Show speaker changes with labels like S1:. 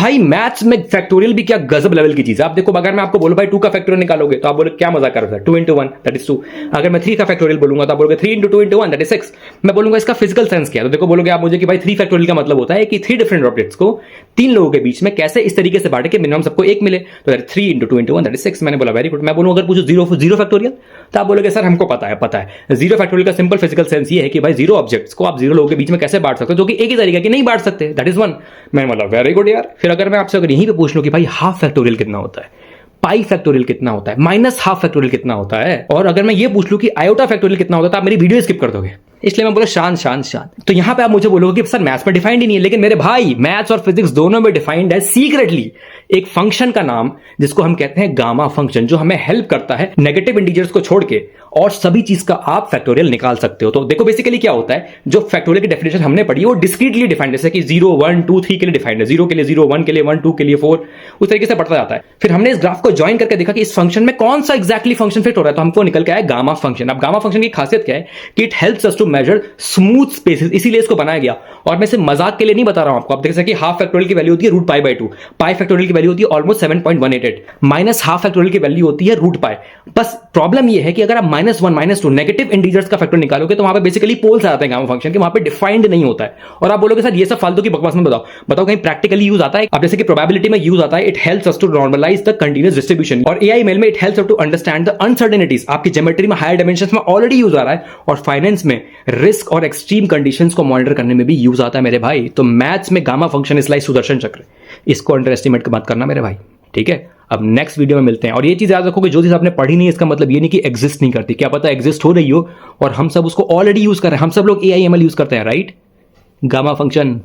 S1: भाई मैथ्स में फैक्टोरियल भी क्या गजब लेवल की चीज है। आप देखो, अगर मैं आपको बोलूं भाई 2 का फैक्टोरियल निकालोगे तो आप बोलोगे क्या मजा कर रहा है, 2 into 1 दैट इज 2। अगर मैं 3 का फैक्टोरियल बोलूंगा तो आप बोलोगे 3 into 2 into 1 दैट इज 6। मैं बोलूंगा इसका फिजिकल सेंस क्या है, तो देखो बोलोगे आप मुझे कि भाई 3 फैक्टोरियल का मतलब होता है कि 3 डिफरेंट ऑब्जेक्ट्स को 3 लोगों के बीच में कैसे इस तरीके से बांटे कि मिनिमम सबको 1 मिले, तो that 3 into 2 into 1 that is 6। मैंने बोला वेरी गुड। मैं बोलूं अगर पूछो 0 फैक्टोरियल, तो आप बोलोगे सर हमको पता है 0 फैक्टोरियल का सिंपल फिजिकल सेंस ये है कि भाई 0 ऑब्जेक्ट्स को आप 0 लोगों के बीच में कैसे बांट सकते हो, जो कि एक ही तरीका की नहीं बांट सकते, दैट इज 1। मैं बोला वेरी गुड यार। फिर अगर मैं आपसे अगर यहीं पे पूछ लूं कि भाई हाफ फैक्टोरियल कितना होता है, पाई फैक्टोरियल कितना होता है, माइनस हाफ फैक्टोरियल कितना होता है, और अगर मैं ये पूछ लूं कि आयोटा फैक्टोरियल कितना होता है, तो आप मेरी वीडियो स्किप कर दोगे। इसलिए मैं बोला शांत। तो यहां पे आप मुझे बोलोगे कि सर मैथ्स में डिफाइंड ही नहीं है, लेकिन मेरे भाई मैथ्स और फिजिक्स दोनों में डिफाइंड है सीक्रेटली एक फंक्शन का नाम जिसको हम कहते हैं गामा फंक्शन, जो हमें हेल्प करता है नेगेटिव इंटीजर्स को छोड़ के और सभी चीज का आप फैक्टोरियल निकाल सकते हो। तो देखो बेसिकली क्या होता है, जो फैक्टोरियल की डेफिनेशन हमने पढ़ी वो डिस्क्रीटली डिफाइंड, जैसे कि 0 1 2 3 के लिए डिफाइंड है, 0 के लिए 0, 1 के लिए 1, 2 के लिए 4, उस तरीके से बढ़ता जाता है। फिर हमने इस ग्राफ को ज्वाइन करके देखा कि इस फंक्शन में कौन सा एक्जैक्टली फंक्शन फिट हो रहा है, तो हमको निकल के आया गामा फंक्शन। अब गामा फंक्शन की खासियत क्या है कि it helps us to measure smooth spaces, इसीलिए इसको बनाया गया। और मैं इसे मजाक के लिए नहीं बता रहा हूं आपको। आप देख सकते हैं कि हाफ फैक्टोरियल की वैल्यू होती है root pi by 2, pi factorial की वैल्यू होती है ऑलमोस्ट 7.188, माइनस हाफ फैक्टोरियल की वैल्यू होती है रूट पाई। बस प्रॉब्लम ये है कि अगर आप -1 -2 नेगेटिव इंटीजर्स का फैक्टर निकालोगे तो वहां पे बेसिकली पोल्स आते हैं गामा फंक्शन के, वहां पे डिफाइंड नहीं होता है। और आप बोलोगे सर ये सब फालतू की बकवास में बताओ कहीं प्रैक्टिकली यूज आता है। अब जैसे कि प्रोबेबिलिटी में यूज आता है, it helps us to normalise the continuous distribution, और एआई मेल में it helps us to understand the uncertainties. आपकी ज्योमेट्री में हायर डायमेंशंस में ऑलरेडी यूज आ रहा है, और फाइनेंस में रिस्क और एक्सट्रीम कंडीशंस को मॉनिटर करने में भी यूज आता है मेरे भाई। तो मैथ्स में gamma function is like Sudarshan चक्र, इसको अंडर एस्टिमेट मत करना मेरे भाई, ठीक है। अब नेक्स्ट वीडियो में मिलते हैं। और ये चीज याद रखो कि जो चीज आपने पढ़ी नहीं है इसका मतलब ये नहीं कि एग्जिस्ट नहीं करती, क्या पता एग्जिस्ट हो रही हो और हम सब उसको ऑलरेडी यूज कर रहे हैं। हम सब लोग एआई एमएल यूज करते हैं, राइट। Gamma function